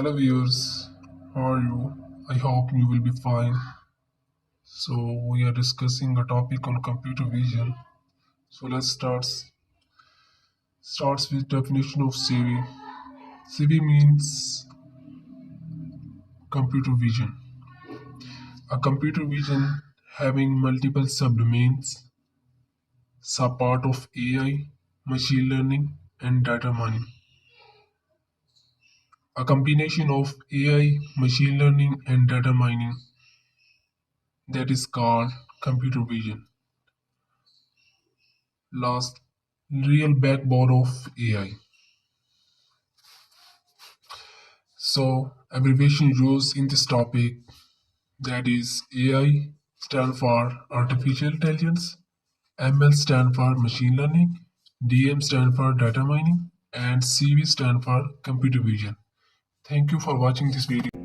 Hello viewers, how are you? I hope you will be fine. So we are discussing a topic on computer vision. So let's start. Starts with definition of CV. CV means computer vision. A computer vision having multiple subdomains, subpart of AI, machine learning, and data mining. A combination of AI, machine learning, and data mining that is called computer vision. Last, real backbone of AI. So, abbreviation used in this topic, that is AI stand for artificial intelligence, ML stand for machine learning, DM stand for data mining, and CV stand for computer vision. Thank you for watching this video.